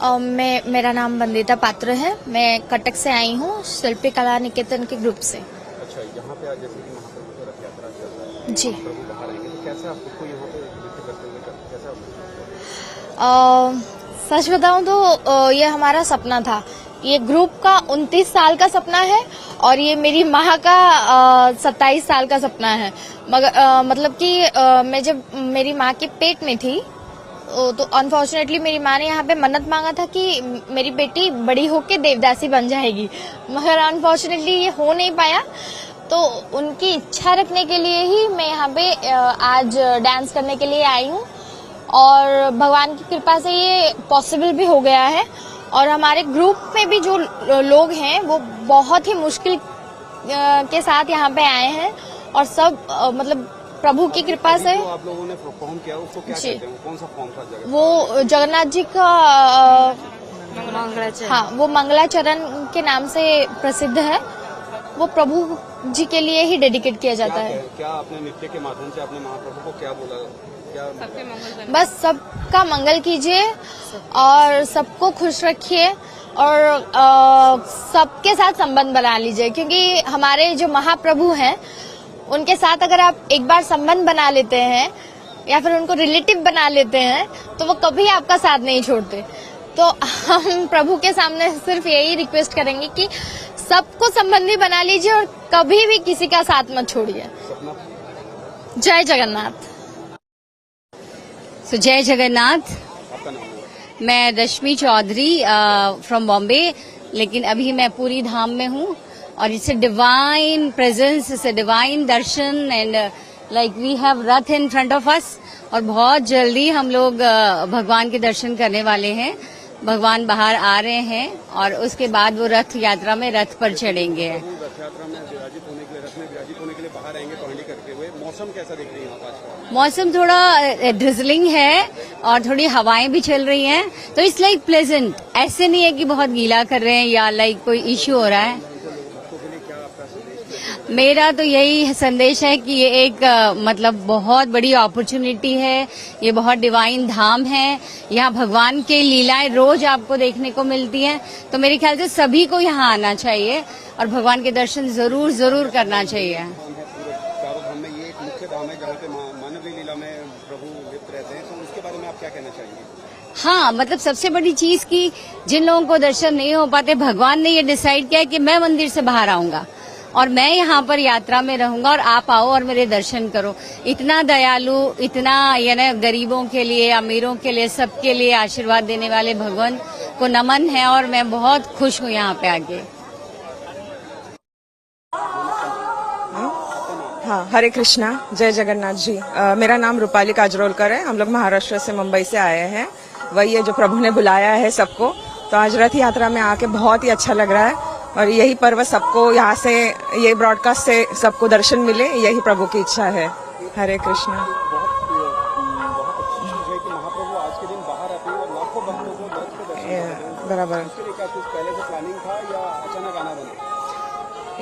मेरा नाम वंदिता पात्र है। मैं कटक से आई हूँ, शिल्पी कला निकेतन के ग्रुप से। अच्छा, यहाँ पे आज जैसे कि महाप्रभु का रथ यात्रा चल रहा है, जी। महाप्रभु बाहर आएंगे तो कैसे आप खुद को यहाँ पे नृत्य करते हुए कैसे आप सच बताऊं तो ये हमारा सपना था। ये ग्रुप का 29 साल का सपना है और ये मेरी माँ का 27 साल का सपना है। मगर मतलब कि मैं जब मेरी माँ के पेट में थी तो अनफॉर्चुनेटली मेरी माँ ने यहाँ पे मन्नत मांगा था कि मेरी बेटी बड़ी होके देवदासी बन जाएगी, मगर अनफॉर्चुनेटली ये हो नहीं पाया। तो उनकी इच्छा रखने के लिए ही मैं यहाँ पे आज डांस करने के लिए आई हूँ और भगवान की कृपा से ये पॉसिबल भी हो गया है। और हमारे ग्रुप में भी जो लोग हैं वो बहुत ही मुश्किल के साथ यहाँ पे आए हैं और सब मतलब प्रभु की कृपा से। जो आप लोगों ने परफॉर्म किया उसको क्या कहते हैं, कौन सा फॉर्म था जगह? वो जगन्नाथ जी का हाँ, वो मंगलाचरण के नाम से प्रसिद्ध है। वो प्रभु जी के लिए ही डेडिकेट किया जाता है। क्या आपने नृत्य के माध्यम से अपने महाप्रभु को क्या बोला? बस सबका मंगल कीजिए और सबको खुश रखिए और सबके साथ संबंध बना लीजिए, क्योंकि हमारे जो महाप्रभु हैं उनके साथ अगर आप एक बार संबंध बना लेते हैं या फिर उनको रिलेटिव बना लेते हैं तो वो कभी आपका साथ नहीं छोड़ते। तो हम प्रभु के सामने सिर्फ यही रिक्वेस्ट करेंगे कि सबको संबंधी बना लीजिए और कभी भी किसी का साथ मत छोड़िए। जय जगन्नाथ। जय जगन्नाथ। आपका नाम है? मैं रश्मि चौधरी फ्रॉम बॉम्बे, लेकिन अभी मैं पूरी धाम में हूँ और it's a divine presence, it's a divine darshan and like we have rath in front of us और बहुत जल्दी हम लोग भगवान के दर्शन करने वाले हैं। भगवान बाहर आ रहे हैं और उसके बाद वो रथ यात्रा में रथ पर चढ़ेंगे। रथ यात्रा में विराजित होने के लिए, रथ में विराजित होने के लिए बाहर आएंगे पौड़ी करते हुए। मौसम कैसा देख रही हैं आप आज? मौसम थोड़ा ड्रिजलिंग है और थोड़ी हवाएं भी चल रही हैं, तो इट्स लाइक प्लेजेंट। ऐसे नहीं है कि बहुत गीला कर रहे हैं या लाइक कोई इश्यू हो रहा है। मेरा तो यही संदेश है कि ये एक मतलब बहुत बड़ी अपॉर्चुनिटी है, ये बहुत डिवाइन धाम है, यहाँ भगवान की लीलाएं रोज आपको देखने को मिलती हैं। तो मेरे ख्याल से सभी को यहाँ आना चाहिए और भगवान के दर्शन जरूर जरूर करना चाहिए। चारों में ये एक मुख्य धाम है जहाँ पे मानव लीला में प्रभु लिप्त रहते हैं, तो उसके बारे में आप क्या कहना चाहेंगे? हाँ, मतलब सबसे बड़ी चीज की जिन लोगों को दर्शन नहीं हो पाते, भगवान ने ये डिसाइड किया कि मैं मंदिर से बाहर आऊंगा और मैं यहाँ पर यात्रा में रहूंगा और आप आओ और मेरे दर्शन करो। इतना दयालु, इतना यानी गरीबों के लिए, अमीरों के लिए, सबके लिए आशीर्वाद देने वाले भगवान को नमन है और मैं बहुत खुश हूँ यहाँ पे आके। हाँ, हरे कृष्णा, जय जगन्नाथ जी। मेरा नाम रूपाली काजरोलकर है। हम लोग महाराष्ट्र से, मुंबई से आए हैं। वही है जो प्रभु ने बुलाया है सबको। तो आज रथ यात्रा में आके बहुत ही अच्छा लग रहा है और यही पर्व सबको यहाँ से, ये ब्रॉडकास्ट से सबको दर्शन मिले, यही प्रभु की इच्छा है। हरे कृष्णा। बहुत अच्छी चीज है कि महाप्रभु आज के दिन बाहर आते हैं और लाखों भक्तों को रथ के दर्शन करते हैं। बराबर। इसके लिए क्या कुछ पहले से प्लानिंग था या अचानक आना बना?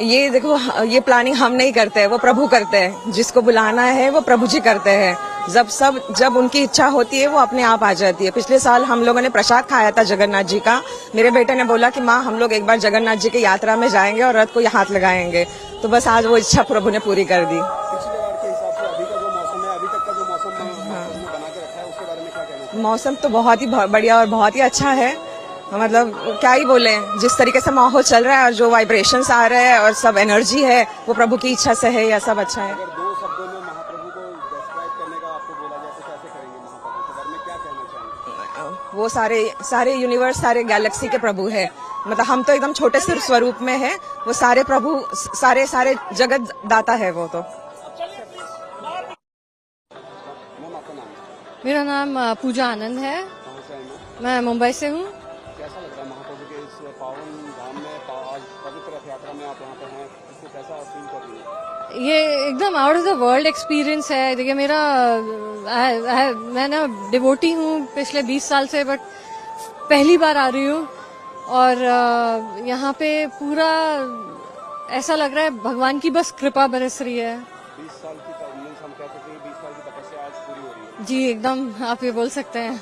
ये देखो, ये प्लानिंग हम नहीं करते हैं, वो प्रभु करते हैं। जिसको बुलाना है वो प्रभु जी करते हैं। जब उनकी इच्छा होती है वो अपने आप आ जाती है। पिछले साल हम लोगों ने प्रसाद खाया था जगन्नाथ जी का। मेरे बेटे ने बोला कि माँ, हम लोग एक बार जगन्नाथ जी की यात्रा में जाएंगे और रथ को हाथ लगाएंगे। तो बस आज वो इच्छा प्रभु ने पूरी कर दी। पिछले बार के हिसाब से अभी का जो मौसम है, अभी तक का जो मौसम बना के रखा है, उसके बारे में क्या कहना? मौसम तो बहुत ही बढ़िया और बहुत ही अच्छा है। मतलब क्या ही बोले, जिस तरीके से माहौल चल रहा है और जो वाइब्रेशंस आ रहे हैं और सब एनर्जी है, वो प्रभु की इच्छा से है। या सब अच्छा है। अगर दो शब्दों में महाप्रभु को डिस्क्राइब करने का आपको बोला जाए तो कैसे करेंगे? महाप्रभु के बारे में क्या कहना चाहेंगे? वो सारे यूनिवर्स, सारे गैलेक्सी के प्रभु है। मतलब हम तो एकदम छोटे से स्वरूप में है, वो सारे प्रभु, सारे जगत दाता है वो तो। मेरा नाम पूजा आनंद है। मैं मुंबई से हूँ। कैसा लग रहा है महाप्रभु के इस पावन धाम में, आज पवित्र रथ यात्रा में आप यहाँ पे हैं, इसको कैसा फील कर रही हैं? ये एकदम out of the world experience है। देखिए, मैं ना डिवोटी हूँ पिछले 20 साल से, बट पहली बार आ रही हूँ और यहाँ पे पूरा ऐसा लग रहा है भगवान की बस कृपा बरस रही है। 20 साल की हम कह सकते हैं 20 साल की तपस्या आज पूरी हो रही है। जी, एकदम आप ये बोल सकते हैं।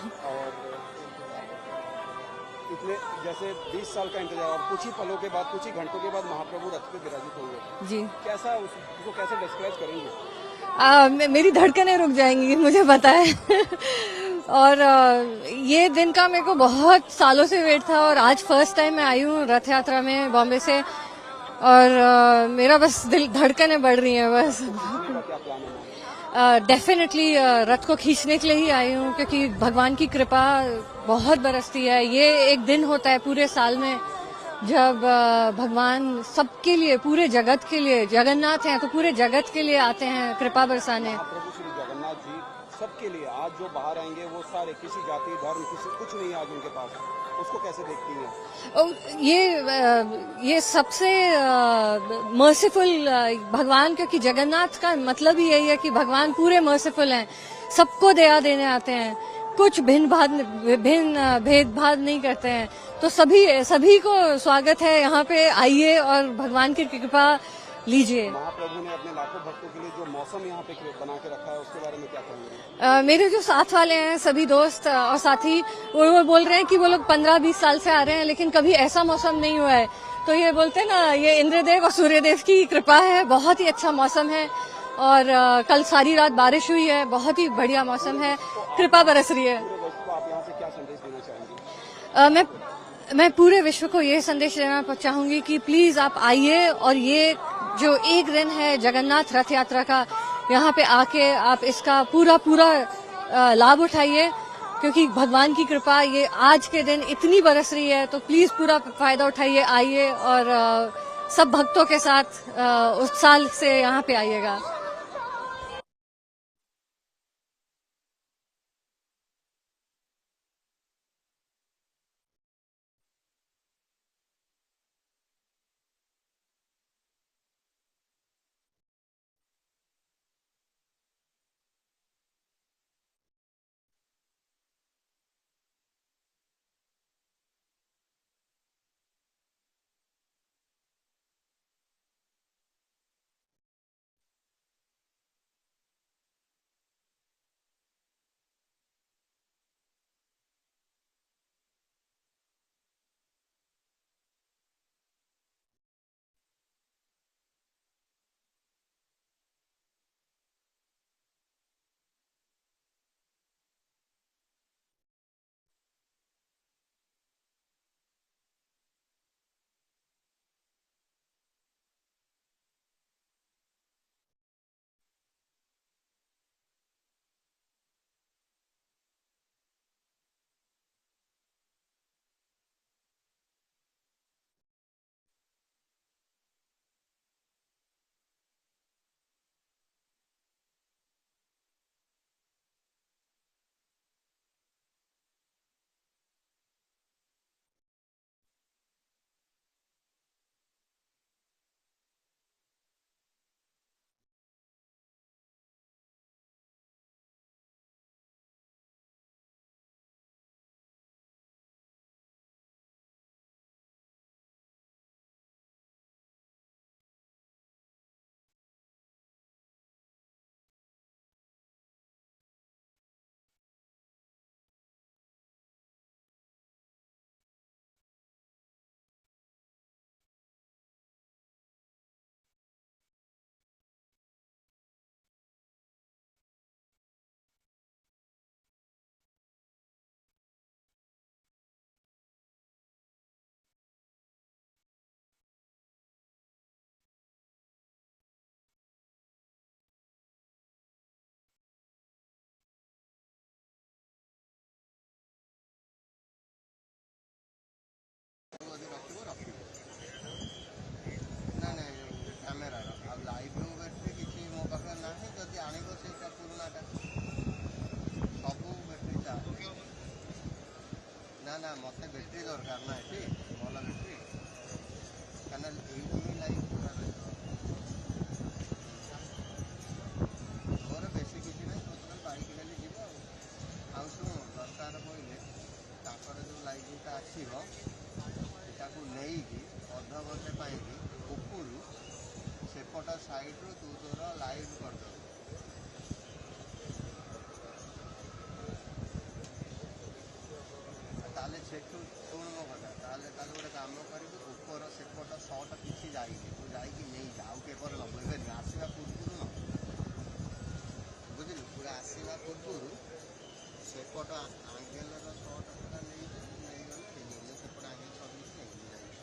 इतने जैसे 20 साल का इंतजार और कुछ ही पलों के बाद, कुछ ही घंटों के बाद महाप्रभु रथ पे विराजित होंगे। जी। कैसा उसको कैसे डिस्क्राइब करेंगे? मेरी धड़कनें रुक जाएंगी, मुझे पता है। और ये दिन का मेरे को बहुत सालों से वेट था और आज फर्स्ट टाइम मैं आई हूँ रथ यात्रा में बॉम्बे से, और मेरा बस दिल धड़कनें बढ़ रही हैं बस। क्या प्लान है? डेफिनेटली रथ को खींचने के लिए ही आई हूँ, क्योंकि भगवान की कृपा बहुत बरसती है। ये एक दिन होता है पूरे साल में जब भगवान सबके लिए, पूरे जगत के लिए, जगन्नाथ हैं तो पूरे जगत के लिए आते हैं कृपा बरसाने। प्रभु श्री जगन्नाथ जी सबके लिए आज जो बाहर आएंगे वो सारे, किसी जाति धर्म किसी कुछ नहीं आज उनके पास, उसको कैसे देखती हैं? ये सबसे मर्सीफुल भगवान, क्योंकि जगन्नाथ का मतलब ही यही है कि भगवान पूरे मर्सीफुल हैं, सबको दया देने आते हैं, कुछ भिन्न भेदभाव नहीं करते हैं। तो सभी को स्वागत है, यहाँ पे आइए और भगवान की कृपा लीजिए। महाप्रभु ने अपने लाखों भक्तों के लिए जो मौसम यहाँ पे बना के रखा है उसके बारे में क्या कहेंगे? मेरे जो साथ वाले हैं, सभी दोस्त और साथी, वो बोल रहे हैं कि वो लोग 15-20 साल से आ रहे हैं लेकिन कभी ऐसा मौसम नहीं हुआ है। तो ये बोलते हैं ना, ये इंद्रदेव और सूर्यदेव की कृपा है, बहुत ही अच्छा मौसम है। और कल सारी रात बारिश हुई है, बहुत ही बढ़िया मौसम है, कृपा बरस रही है। आप यहाँ से क्या संदेश देना चाहेंगे? मैं पूरे विश्व को ये संदेश देना चाहूंगी कि प्लीज आप आइए और ये जो एक दिन है जगन्नाथ रथ यात्रा का, यहाँ पे आके आप इसका पूरा लाभ उठाइए, क्योंकि भगवान की कृपा ये आज के दिन इतनी बरस रही है। तो प्लीज पूरा फायदा उठाइए, आइए और सब भक्तों के साथ उत्साह से यहाँ पे आइएगा। ना मत बैटेरी दरकार ना ये भल बैटेरी क्या लाइफ पूरा मोर बेस किसी ना टोटाल बाइक खाली जीव आ शुण दरकार पड़े जो लाइटा आसो नहीं अध घंटे पाई उपरू सेपट साइड्रु तू तोर लाइव करदे ताले से शुण मो ତାହେଲେ ଗୋଟେ କାମ କରିବୁ ଉପର ସେପଟ ସଟ କିଛି ଯାଇନି ତୁ ଯାଇକି ନେଇଯା ଆଉ କେବଳ ଲଗେଇବେନି ଆସିବା ପୂର୍ବରୁ ନ ବୁଝିଲୁ ପୁରା ଆସିବା ପୂର୍ବରୁ ସେପଟ ଆଙ୍ଗେଲର ସଟ ପୁରା ନେଇଗଲେ ହେଇଯିବ ମୁଁ ସେପଟ ଆଙ୍ଗେଲ ସର୍ଭିସ୍ ନେଇକି ଯାଇବି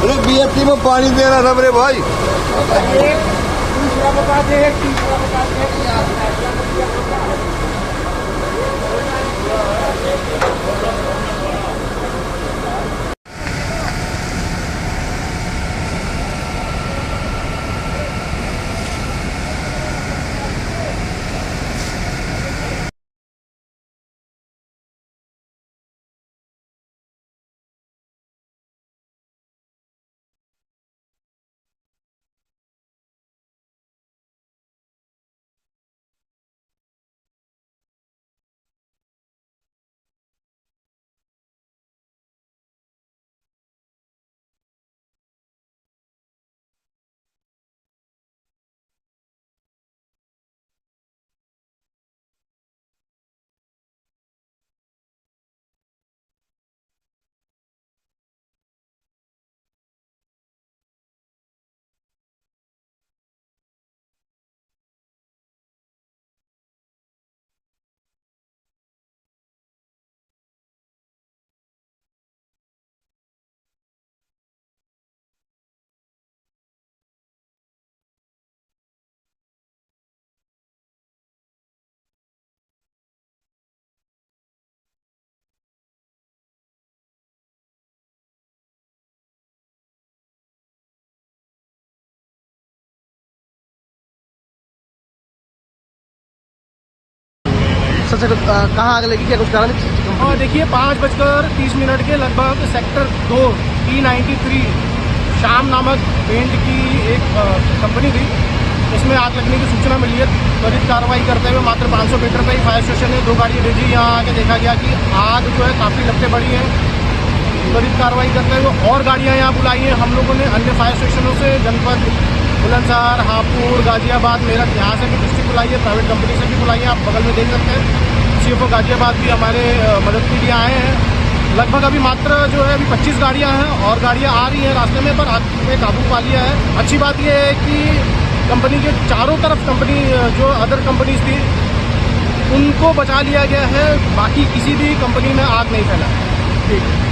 अरे बीएससी में पानी देना था मेरे भाई। कहाँ आग लगी, क्या कुछ कारण? और देखिए 5:30 के लगभग सेक्टर 2 P93 शाम नामक पेंट की एक कंपनी थी, इसमें आग लगने की सूचना मिली है। त्वरित कार्रवाई करते हुए मात्र 500 मीटर पर ही फायर स्टेशन है, 2 गाड़ियाँ भेजी। यहाँ आके देखा गया कि आग जो है काफ़ी लपटें बड़ी हैं। त्वरित कार्रवाई करते हुए और गाड़ियाँ यहाँ बुलाई हैं हम लोगों ने अन्य फायर स्टेशनों से, जनपद बुलंदशहर, हापुड़, गाजियाबाद, मेरठ, यहाँ से भी डिस्ट्रिक्ट बुलाई है, प्राइवेट कंपनी से भी बुलाई है। आप बगल में देख सकते हैं CFO गाजियाबाद भी हमारे मदद के लिए आए हैं। लगभग अभी मात्र जो है अभी 25 गाड़ियाँ हैं और गाड़ियाँ आ रही हैं रास्ते में, पर आग पे काबू पा लिया है। अच्छी बात यह है कि कंपनी के चारों तरफ कंपनी जो अदर कंपनीज थी उनको बचा लिया गया है, बाकी किसी भी कंपनी में आग नहीं फैला। ठीक है।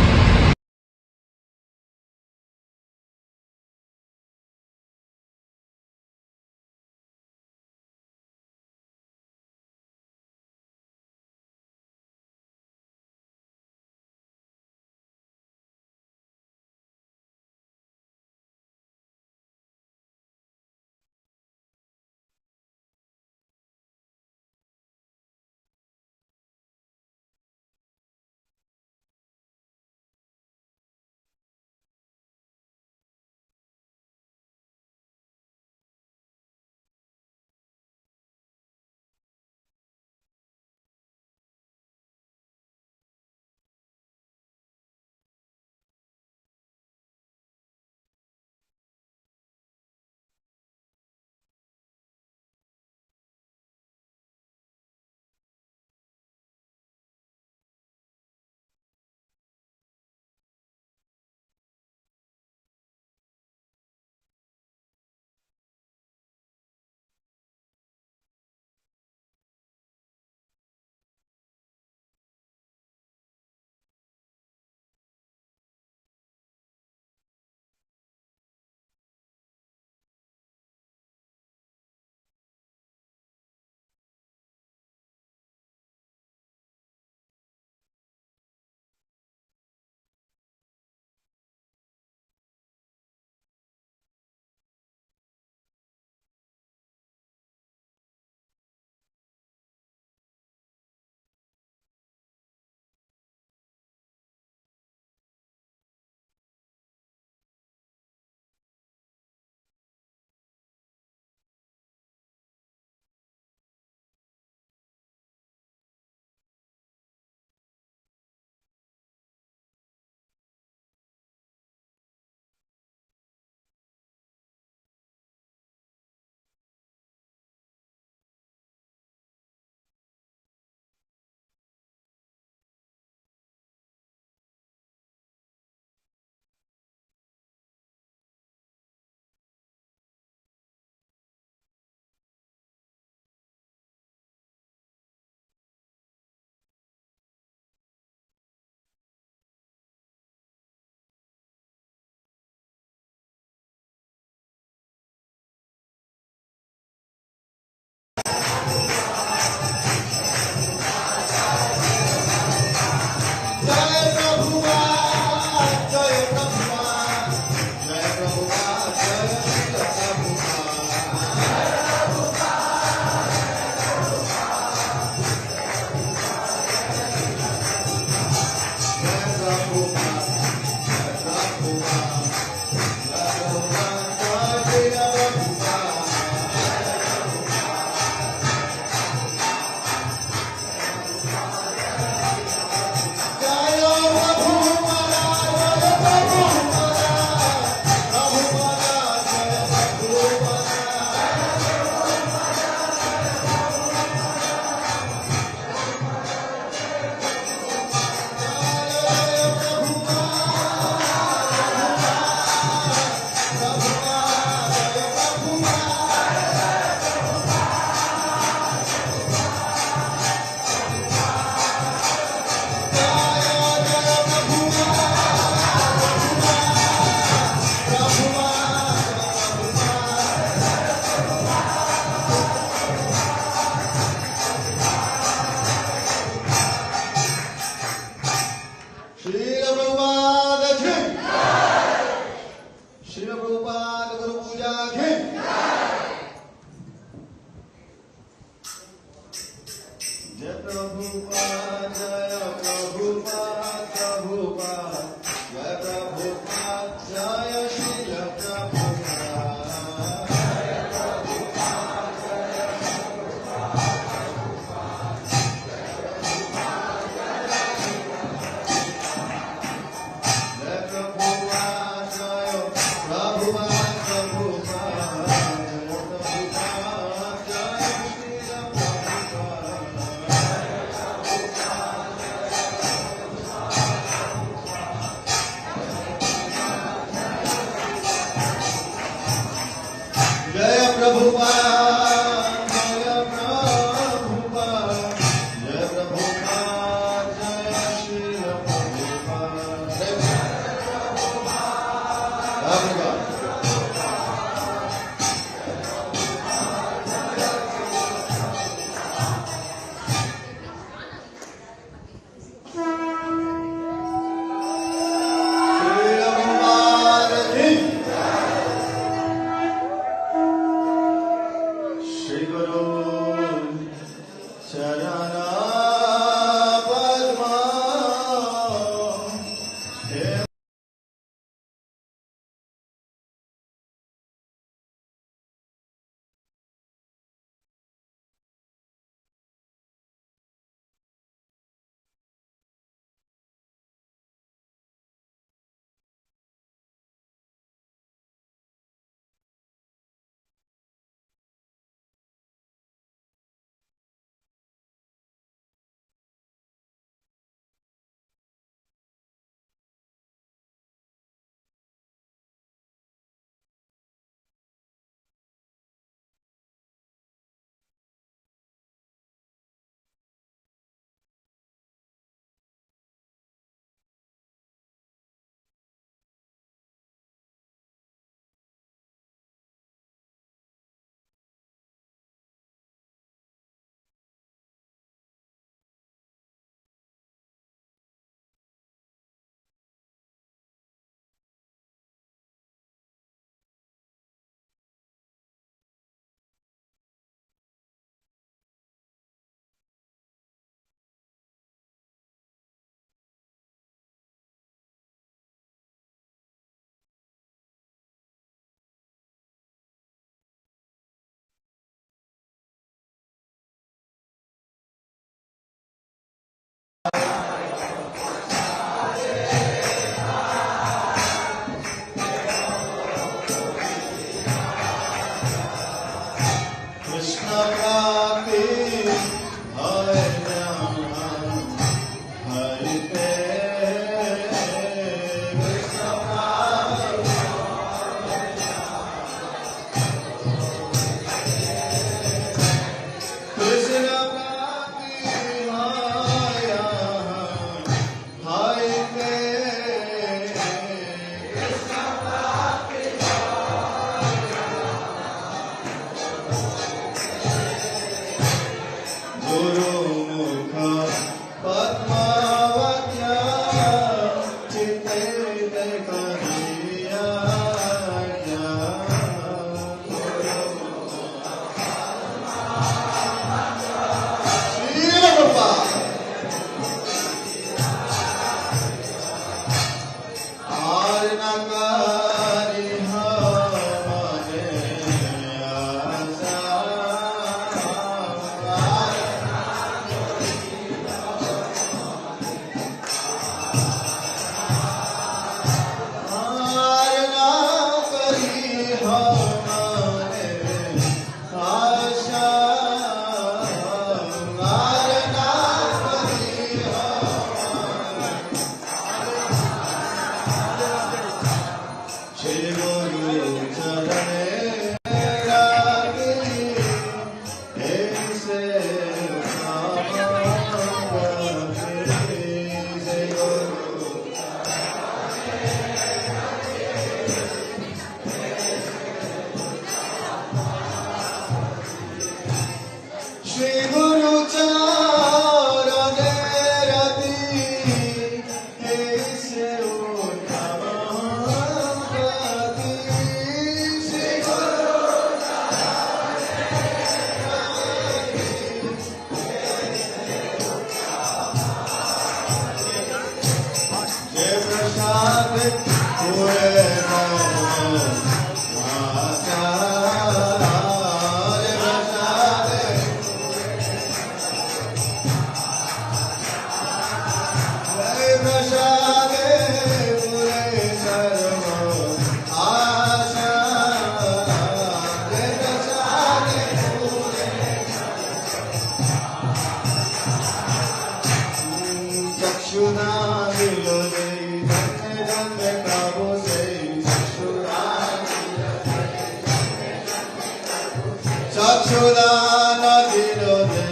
चक्षुदान विरोधे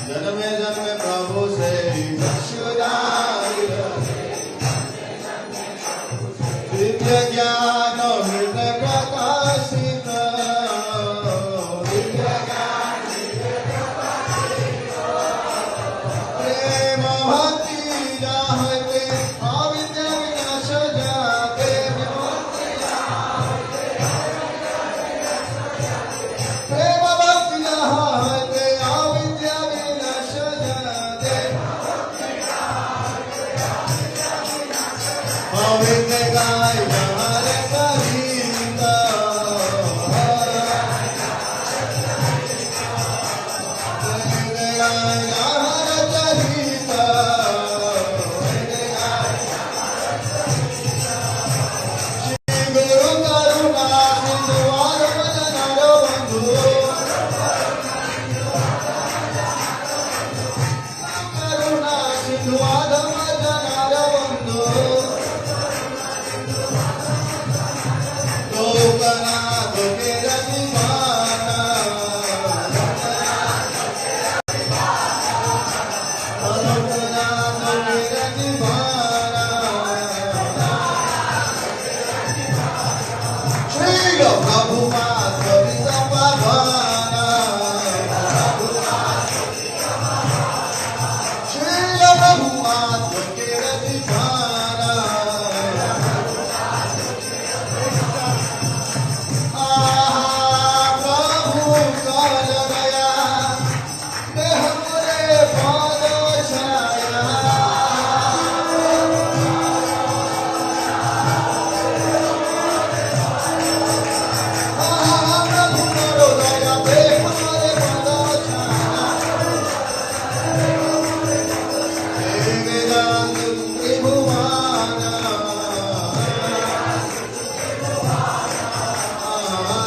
जन्मे जन्मे प्रभु से चक्षुदान दिव्य ज्ञान हृदय प्रकाशित दिव्य ज्ञान प्रेम भक्ति जाहते अविद्या विनाश जाते प्रेम भक्ति जाहते अविद्या विनाश जाते अविद्या गाय जहरे कविता अविद्या गाय जहरे कविता गुरु करुणा सिंधु आरमजनारो बंधु करुणा सिंधु आरमजनारो बंधु लोकनाथ के रतिमाना लोकनाथ के रतिमाना श्री प्रभु मात कविता पावाना श्री प्रभु मात के रतिमाना प्रभु कर गया देह मोरे पाद छाया प्रभु करो दया देह मोरे पाद छाया हे वेदांत त्रिभुवाना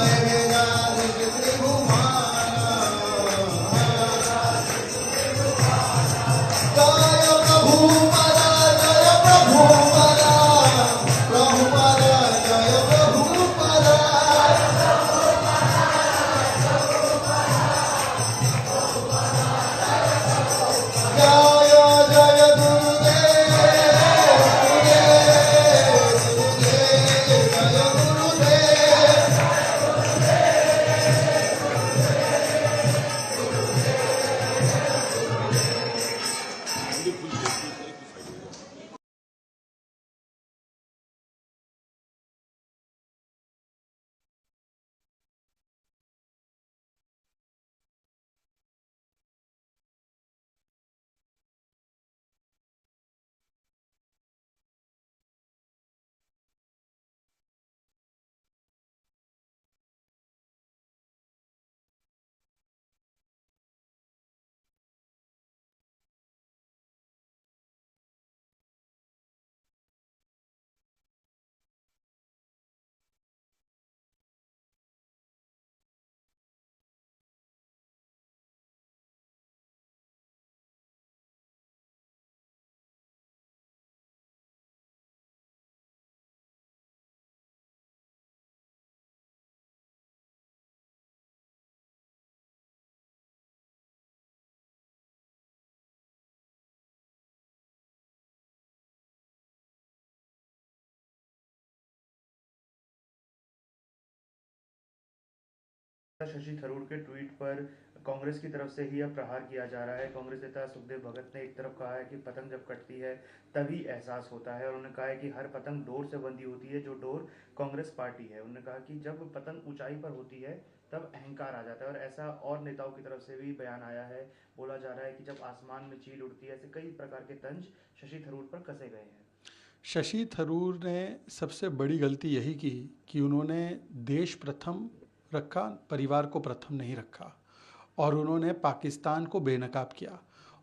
हे वेदांत त्रिभुवाना जय प्रभु पदा जय प्रभु पदा प्रभु पदा जय प्रभु पदा जय जय गुरुदेव गुरुदेव जय गुरुदेव शशि थरूर के ट्वीट पर कांग्रेस की तरफ से ही अब प्रहार किया जा रहा है। कांग्रेस नेता सुखदेव भगत ने एक तरफ कहा है कि पतंग जब कटती है तभी एहसास होता है और उन्होंने कहा है कि हर पतंग डोर से बंधी होती है, जो डोर कांग्रेस पार्टी है। उन्होंने कहा कि जब पतंग ऊंचाई पर होती है तब अहंकार आ जाता है और ऐसा और नेताओं की तरफ से भी बयान आया है। बोला जा रहा है कि जब आसमान में चील उड़ती है, ऐसे कई प्रकार के तंज शशि थरूर पर कसे गए हैं। शशि थरूर ने सबसे बड़ी गलती यही की कि उन्होंने देश प्रथम रखा, परिवार को प्रथम नहीं रखा, और उन्होंने पाकिस्तान को बेनकाब किया।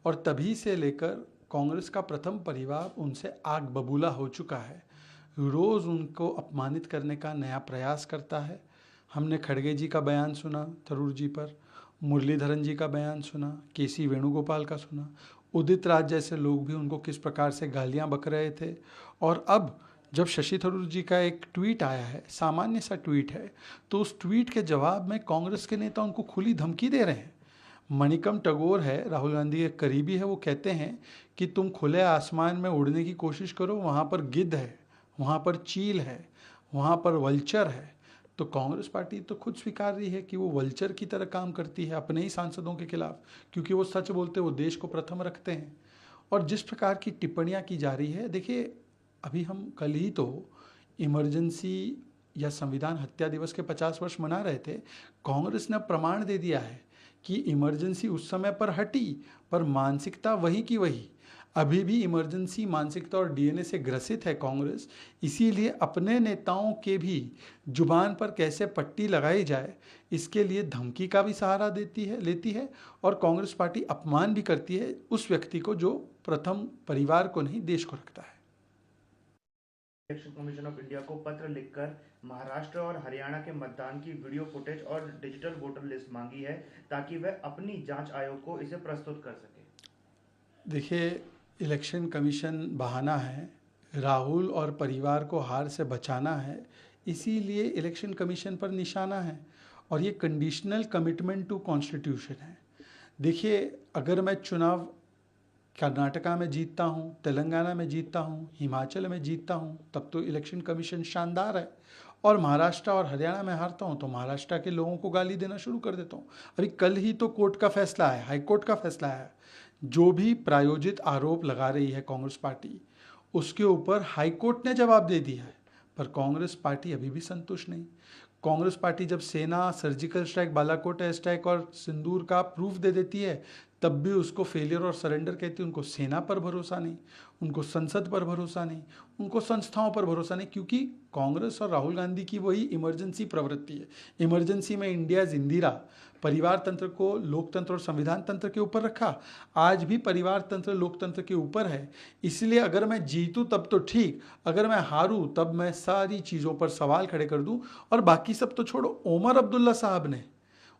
और तभी से लेकर कांग्रेस का प्रथम परिवार उनसे आग बबूला हो चुका है, रोज़ उनको अपमानित करने का नया प्रयास करता है। हमने खड़गे जी का बयान सुना थरूर जी पर, मुरलीधरन जी का बयान सुना, केसी वेणुगोपाल का सुना, उदित राज जैसे लोग भी उनको किस प्रकार से गालियां बक रहे थे। और अब जब शशि थरूर जी का एक ट्वीट आया है, सामान्य सा ट्वीट है, तो उस ट्वीट के जवाब में कांग्रेस के नेता उनको खुली धमकी दे रहे हैं। मणिकम टैगोर है, राहुल गांधी के करीबी है, वो कहते हैं कि तुम खुले आसमान में उड़ने की कोशिश करो, वहाँ पर गिद्ध है, वहाँ पर चील है, वहाँ पर वल्चर है। तो कांग्रेस पार्टी तो खुद स्वीकार रही है कि वो वल्चर की तरह काम करती है अपने ही सांसदों के खिलाफ, क्योंकि वो सच बोलते, वो देश को प्रथम रखते हैं। और जिस प्रकार की टिप्पणियां की जा रही है, देखिए अभी हम कल ही तो इमरजेंसी या संविधान हत्या दिवस के 50 वर्ष मना रहे थे। कांग्रेस ने प्रमाण दे दिया है कि इमरजेंसी उस समय पर हटी, पर मानसिकता वही की वही। अभी भी इमरजेंसी मानसिकता और डीएनए से ग्रसित है कांग्रेस, इसीलिए अपने नेताओं के भी जुबान पर कैसे पट्टी लगाई जाए, इसके लिए धमकी का भी सहारा लेती है, और कांग्रेस पार्टी अपमान भी करती है उस व्यक्ति को जो प्रथम परिवार को नहीं, देश को रखता है। इलेक्शन कमीशन ऑफ इंडिया को पत्र लिखकर महाराष्ट्र और हरियाणा के मतदान की वीडियो फुटेज और डिजिटल वोटर लिस्ट मांगी है, ताकि वह अपनी जांच आयोग को इसे प्रस्तुत कर सके। देखिए, इलेक्शन कमीशन बहाना है, राहुल और परिवार को हार से बचाना है, इसीलिए इलेक्शन कमीशन पर निशाना है, और ये कंडीशनल कमिटमेंट टू कॉन्स्टिट्यूशन है। देखिए, अगर मैं चुनाव कर्नाटका में जीतता हूँ, तेलंगाना में जीतता हूँ, हिमाचल में जीतता हूँ, तब तो इलेक्शन कमीशन शानदार है, और महाराष्ट्र और हरियाणा में हारता हूँ तो महाराष्ट्र के लोगों को गाली देना शुरू कर देता हूँ। अभी कल ही तो कोर्ट का फैसला है, हाई कोर्ट का फैसला है, जो भी प्रायोजित आरोप लगा रही है कांग्रेस पार्टी, उसके ऊपर हाई कोर्ट ने जवाब दे दिया है, पर कांग्रेस पार्टी अभी भी संतुष्ट नहीं। कांग्रेस पार्टी जब सेना surgical strike, Balakot air strike और सिंदूर का प्रूफ दे देती है, तब भी उसको फेलियर और सरेंडर कहती है। उनको सेना पर भरोसा नहीं, उनको संसद पर भरोसा नहीं, उनको संस्थाओं पर भरोसा नहीं, क्योंकि कांग्रेस और राहुल गांधी की वही इमरजेंसी प्रवृत्ति है। इमरजेंसी में इंडिया इंदिरा, परिवार तंत्र को लोकतंत्र और संविधान तंत्र के ऊपर रखा, आज भी परिवार तंत्र लोकतंत्र के ऊपर है। इसलिए अगर मैं जीतूं तब तो ठीक, अगर मैं हारूं तब मैं सारी चीज़ों पर सवाल खड़े कर दूं। और बाकी सब तो छोड़ो, ओमर अब्दुल्ला साहब ने,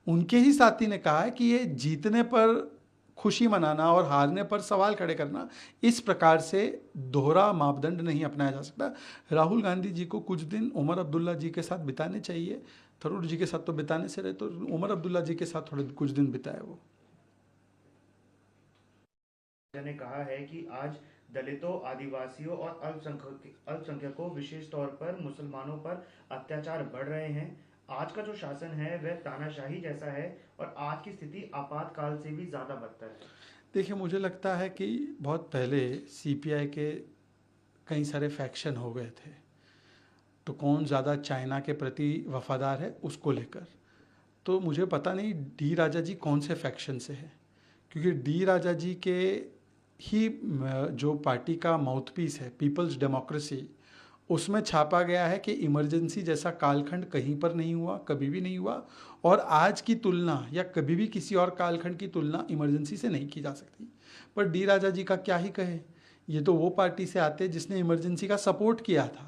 उनके ही साथी ने कहा है कि ये जीतने पर खुशी मनाना और हारने पर सवाल खड़े करना, इस प्रकार से दोहरा मापदंड नहीं अपनाया जा सकता। राहुल गांधी जी को कुछ दिन उमर अब्दुल्ला जी के साथ बिताने चाहिए। थरूर जी के साथ तो बिताने से रहे, तो उमर अब्दुल्ला जी के साथ थोड़े कुछ दिन बिताए वो। ने कहा है कि आज दलितों, आदिवासियों और अल्पसंख्यकों, विशेष तौर पर मुसलमानों पर अत्याचार बढ़ रहे हैं। आज का जो शासन है वह तानाशाही जैसा है, और आज की स्थिति आपातकाल से भी ज़्यादा बदतर है। देखिए, मुझे लगता है कि बहुत पहले सीपीआई के कई सारे फैक्शन हो गए थे, तो कौन ज़्यादा चाइना के प्रति वफादार है उसको लेकर। तो मुझे पता नहीं डी राजा जी कौन से फैक्शन से है, क्योंकि डी राजा जी के ही जो पार्टी का माउथपीस है पीपल्स डेमोक्रेसी, उसमें छापा गया है कि इमरजेंसी जैसा कालखंड कहीं पर नहीं हुआ, कभी भी नहीं हुआ, और आज की तुलना या कभी भी किसी और कालखंड की तुलना इमरजेंसी से नहीं की जा सकती। पर डी राजा जी का क्या ही कहे, ये तो वो पार्टी से आते जिसने इमरजेंसी का सपोर्ट किया था।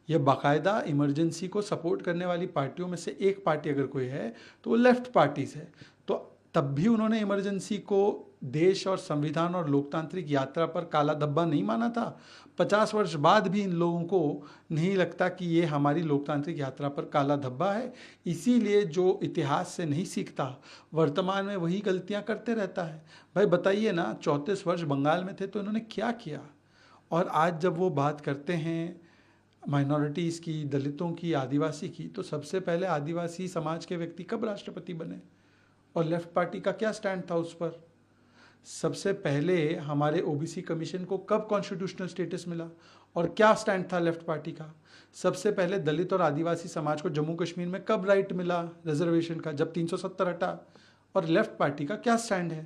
ये बाकायदा इमरजेंसी को सपोर्ट करने वाली पार्टियों में से एक पार्टी अगर कोई है तो वो लेफ्ट पार्टीज है। तो तब भी उन्होंने इमरजेंसी को देश और संविधान और लोकतांत्रिक यात्रा पर काला धब्बा नहीं माना था। 50 वर्ष बाद भी इन लोगों को नहीं लगता कि ये हमारी लोकतांत्रिक यात्रा पर काला धब्बा है। इसीलिए जो इतिहास से नहीं सीखता, वर्तमान में वही गलतियां करते रहता है। भाई बताइए ना, 34 वर्ष बंगाल में थे तो इन्होंने क्या किया, और आज जब वो बात करते हैं माइनॉरिटीज़ की, दलितों की, आदिवासी की, तो सबसे पहले आदिवासी समाज के व्यक्ति कब राष्ट्रपति बने, और लेफ्ट पार्टी का क्या स्टैंड था उस पर। सबसे पहले हमारे ओबीसी कमीशन को कब कॉन्स्टिट्यूशनल स्टेटस मिला, और क्या स्टैंड था लेफ्ट पार्टी का। सबसे पहले दलित और आदिवासी समाज को जम्मू कश्मीर में कब राइट मिला रिजर्वेशन का, जब 370 हटा, और लेफ्ट पार्टी का क्या स्टैंड है।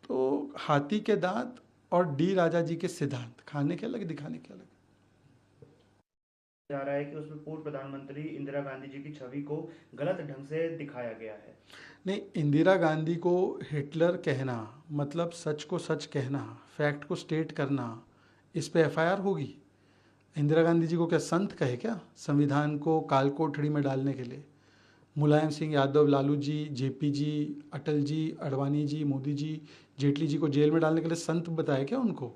तो हाथी के दांत और डी राजा जी के सिद्धांत, खाने के अलग दिखाने के अलग। जा रहा है कि उसमें पूर्व प्रधानमंत्री इंदिरा गांधी जी की छवि को गलत ढंग से दिखाया गया है। नहीं, इंदिरा गांधी को हिटलर कहना मतलब सच को सच कहना, फैक्ट को स्टेट करना, इस पे एफआईआर होगी। इंदिरा गांधी जी को क्या संत कहे क्या संविधान को काल कोठड़ी में डालने के लिए? मुलायम सिंह यादव, लालू जी, जेपी जी, अटल जी, अडवाणी जी, मोदी जी, जेटली जी को जेल में डालने के लिए संत बताया क्या उनको?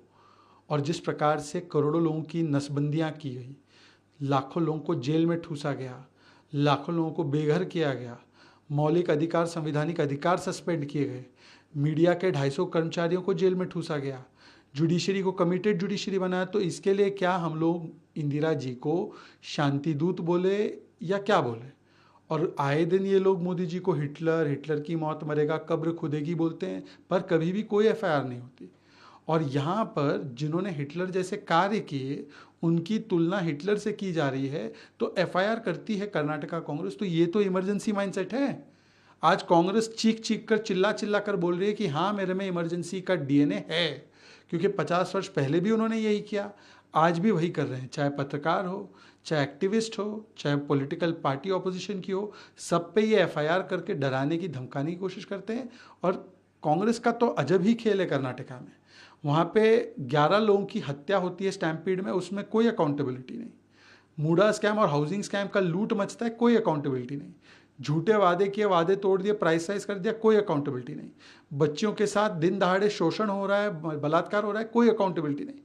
और जिस प्रकार से करोड़ों लोगों की नसबंदियां की गई, लाखों लोगों को जेल में ठूसा गया, लाखों लोगों को बेघर किया गया, मौलिक अधिकार, संवैधानिक अधिकार सस्पेंड किए गए, मीडिया के 250 कर्मचारियों को जेल में ठूसा गया, जुडिशरी को कमिटेड जुडिशरी बनाया, तो इसके लिए क्या हम लोग इंदिरा जी को शांति दूत बोले या क्या बोले? और आए दिन ये लोग मोदी जी को हिटलर, हिटलर की मौत मरेगा, कब्र खुदेगी बोलते हैं, पर कभी भी कोई एफआईआर नहीं होती। और यहाँ पर जिन्होंने हिटलर जैसे कार्य किए उनकी तुलना हिटलर से की जा रही है, तो एफआईआर करती है कर्नाटका कांग्रेस। तो ये तो इमरजेंसी माइंडसेट है। आज कांग्रेस चीख चीख कर, चिल्ला चिल्ला कर बोल रही है कि हाँ, मेरे में इमरजेंसी का डीएनए है, क्योंकि 50 वर्ष पहले भी उन्होंने यही किया, आज भी वही कर रहे हैं। चाहे पत्रकार हो, चाहे एक्टिविस्ट हो, चाहे पॉलिटिकल पार्टी ऑपोजिशन की हो, सब पे ये एफआईआर करके डराने की, धमकाने की कोशिश करते हैं। और कांग्रेस का तो अजब ही खेल है कर्नाटका में। वहाँ पे 11 लोगों की हत्या होती है स्टैम्पीड में, उसमें कोई अकाउंटेबिलिटी नहीं। मूडा स्कैम और हाउसिंग स्कैम का लूट मचता है, कोई अकाउंटेबिलिटी नहीं। झूठे वादे किए, वादे तोड़ दिए, प्राइस राइज कर दिया, कोई अकाउंटेबिलिटी नहीं। बच्चियों के साथ दिन दहाड़े शोषण हो रहा है, बलात्कार हो रहा है, कोई अकाउंटेबिलिटी नहीं।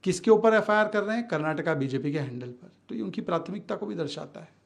किसके ऊपर एफआईआर कर रहे हैं? कर्नाटका बीजेपी के हैंडल पर। तो ये उनकी प्राथमिकता को भी दर्शाता है।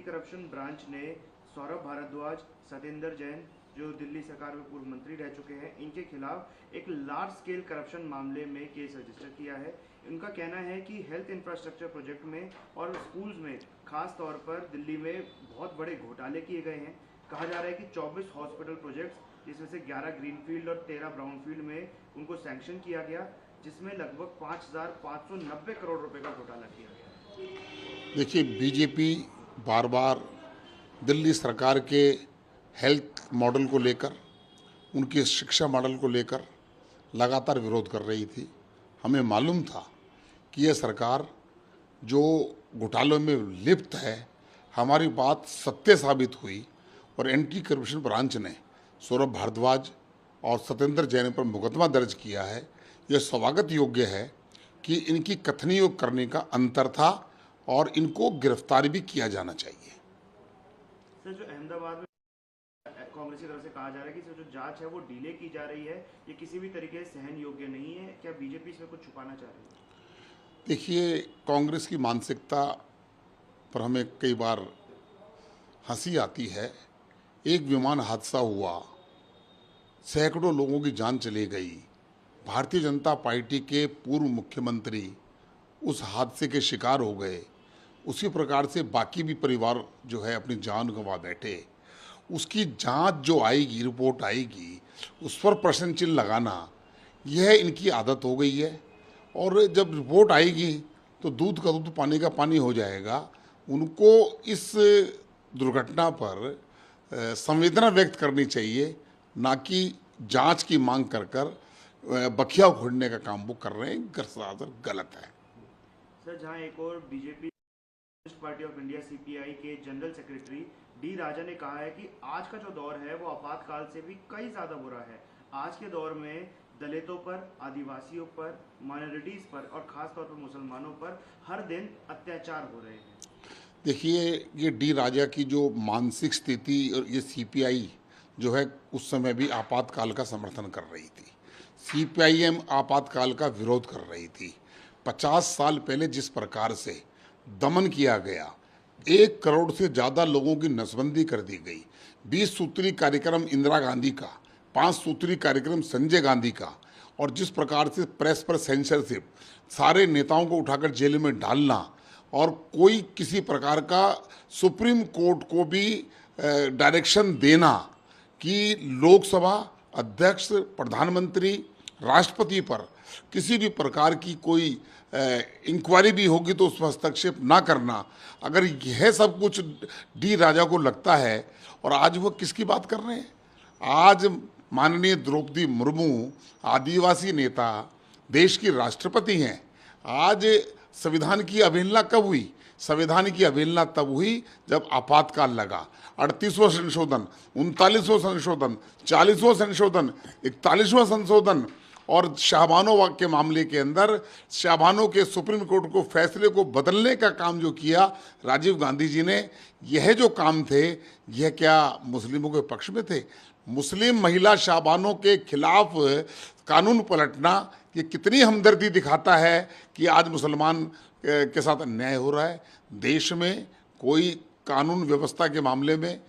करप्शन ब्रांच ने सौरभ भारद्वाज, सत्येंद्र जैन जो दिल्ली सरकार में पूर्व मंत्री रह चुके हैं, इनके खिलाफ एक लार्ज स्केल करप्शन मामले में केस रजिस्टर किया है। इनका कहना है कि हेल्थ इंफ्रास्ट्रक्चर प्रोजेक्ट में और स्कूल्स में खास तौर पर दिल्ली में बहुत बड़े घोटाले किए गए हैं। कहा जा रहा है कि 24 हॉस्पिटल प्रोजेक्ट्स, जिसमें से 11 ग्रीनफील्ड और 13 ब्राउनफील्ड में उनको सैंक्शन किया गया, जिसमें लगभग 5,590 करोड़ रुपए का घोटाला किया गया। देखिए, बीजेपी बार बार दिल्ली सरकार के हेल्थ मॉडल को लेकर, उनके शिक्षा मॉडल को लेकर लगातार विरोध कर रही थी। हमें मालूम था कि यह सरकार जो घोटालों में लिप्त है, हमारी बात सत्य साबित हुई और एंटी करप्शन ब्रांच ने सौरभ भारद्वाज और सत्येंद्र जैन पर मुकदमा दर्ज किया है। यह स्वागत योग्य है कि इनकी कथनी करने का अंतर था और इनको गिरफ्तार भी किया जाना चाहिए। सर, जो अहमदाबाद में कांग्रेस की तरफ से कहा जा रहा है कि जो जांच है वो डिले की जा रही है, ये किसी भी तरीके से सहन योग्य नहीं है, क्या बीजेपी इसमें कुछ छुपाना चाह रही है? देखिए, कांग्रेस की मानसिकता पर हमें कई बार हंसी आती है। एक विमान हादसा हुआ, सैकड़ों लोगों की जान चली गई, भारतीय जनता पार्टी के पूर्व मुख्यमंत्री उस हादसे के शिकार हो गए, उसी प्रकार से बाकी भी परिवार जो है अपनी जान गंवा बैठे। उसकी जांच जो आएगी, रिपोर्ट आएगी, उस पर प्रश्न चिन्ह लगाना, यह इनकी आदत हो गई है। और जब रिपोर्ट आएगी तो दूध का दूध, पानी का पानी हो जाएगा। उनको इस दुर्घटना पर संवेदना व्यक्त करनी चाहिए, ना कि जांच की मांग कर बखिया घोड़ने का काम वो कर रहे हैं, सरासर गलत है। सर, जहां एक और BJP party of India CPI के जनरल सेक्रेटरी डी राजा ने कहा है कि आज का जो दौर है वो आपातकाल से भी कई ज्यादा बुरा है। आज के दौर में दलितों पर, आदिवासियों पर, माइनॉरिटीज पर और खास तौर पर मुसलमानों पर हर दिन अत्याचार हो रहे हैं। देखिए, ये डी राजा की जो मानसिक स्थिति, और ये सीपीआई जो है उस समय भी आपातकाल का समर्थन कर रही थी। सीपीआईएम आपातकाल का विरोध कर रही थी। 50 साल पहले जिस प्रकार से दमन किया गया, 1 करोड़ से ज़्यादा लोगों की नसबंदी कर दी गई, 20 सूत्री कार्यक्रम इंदिरा गांधी का, 5 सूत्री कार्यक्रम संजय गांधी का, और जिस प्रकार से प्रेस पर सेंसरशिप, सारे नेताओं को उठाकर जेल में डालना, और कोई किसी प्रकार का सुप्रीम कोर्ट को भी डायरेक्शन देना कि लोकसभा अध्यक्ष, प्रधानमंत्री, राष्ट्रपति पर किसी भी प्रकार की कोई इंक्वायरी भी होगी तो उसमें हस्तक्षेप ना करना। अगर यह सब कुछ डी राजा को लगता है, और आज वो किसकी बात कर रहे हैं? आज माननीय द्रौपदी मुर्मू आदिवासी नेता, देश की राष्ट्रपति हैं। आज संविधान की अवहेलना कब हुई? संविधान की अवहेलना तब हुई जब आपातकाल लगा। 38वां संशोधन, 39वां संशोधन, 40वां संशोधन, 41वां संशोधन, और शाहबानो के मामले के अंदर शाहबानो के सुप्रीम कोर्ट को फैसले को बदलने का काम जो किया राजीव गांधी जी ने, यह जो काम थे, यह क्या मुस्लिमों के पक्ष में थे? मुस्लिम महिला शाहबानो के खिलाफ कानून पलटना, ये कितनी हमदर्दी दिखाता है कि आज मुसलमान के साथ अन्याय हो रहा है। देश में कोई कानून व्यवस्था के मामले में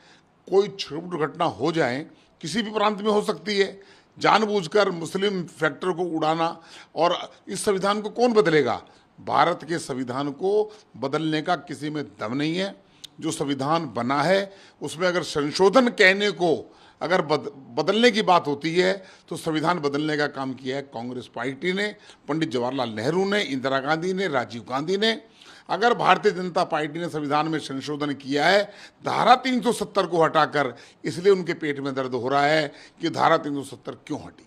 कोई छोटी दुर्घटना हो जाए, किसी भी प्रांत में हो सकती है, जानबूझकर मुस्लिम फैक्टर को उड़ाना, और इस संविधान को कौन बदलेगा? भारत के संविधान को बदलने का किसी में दम नहीं है। जो संविधान बना है उसमें अगर संशोधन कहने को अगर बदलने की बात होती है तो संविधान बदलने का काम किया है कांग्रेस पार्टी ने, पंडित जवाहरलाल नेहरू ने, इंदिरा गांधी ने, राजीव गांधी ने। अगर भारतीय जनता पार्टी ने संविधान में संशोधन किया है धारा 370 को हटाकर, इसलिए उनके पेट में दर्द हो रहा है कि धारा 370 क्यों हटी।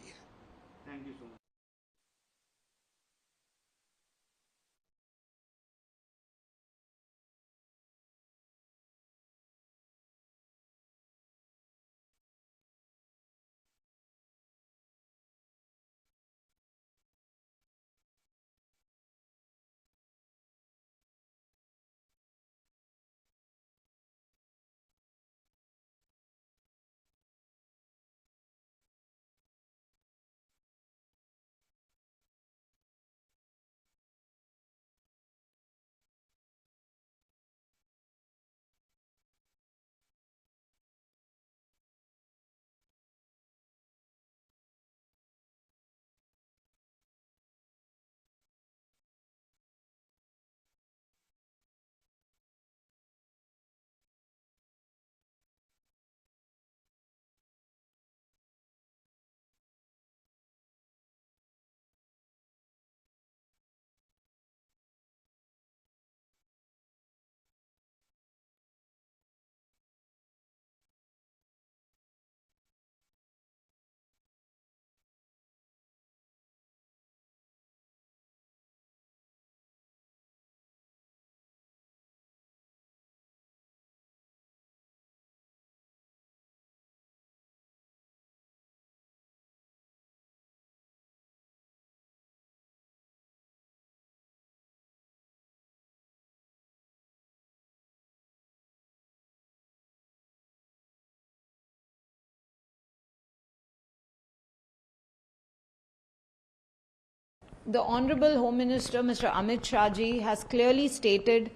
the Honorable Home Minister, Mr. Amit Shah ji, has clearly stated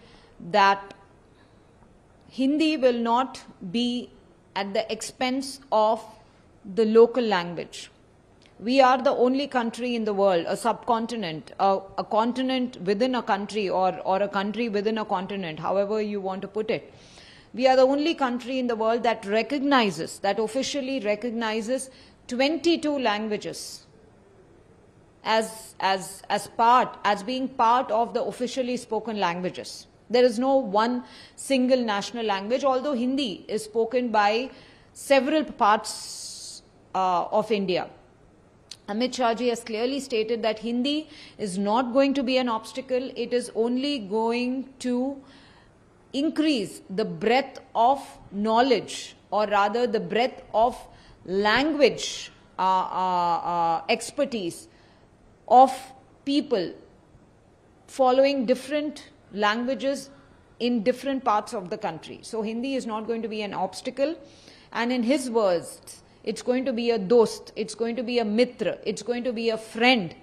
that Hindi will not be at the expense of the local language. We are the only country in the world, a subcontinent, a continent within a country, or a country within a continent, however you want to put it. We are the only country in the world that recognizes, that officially recognizes 22 languages as being part of the officially spoken languages. There is no one single national language, although Hindi is spoken by several parts of India. Amit Shah ji has clearly stated that Hindi is not going to be an obstacle. It is only going to increase the breadth of knowledge, or rather the breadth of language expertise of people following different languages in different parts of the country. So Hindi is not going to be an obstacle, and in his words, it's going to be a dost, it's going to be a mitra, it's going to be a friend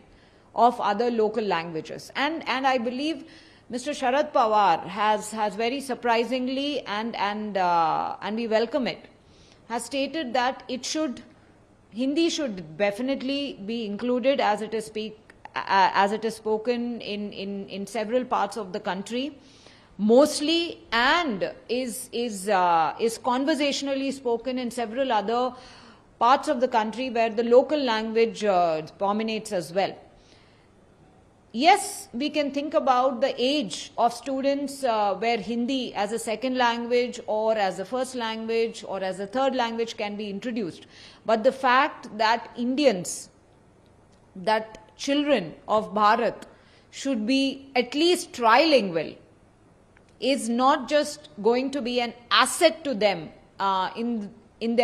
of other local languages. And I believe Mr. Sharad Pawar has very surprisingly, and we welcome it, has stated that Hindi should definitely be included as it is spoken in several parts of the country, mostly, and is conversationally spoken in several other parts of the country where the local language dominates as well. Yes, we can think about the age of students where Hindi as a second language, or as a first language, or as a third language can be introduced. But the fact that children of Bharat should be at least trilingual is not just going to be an asset to them in their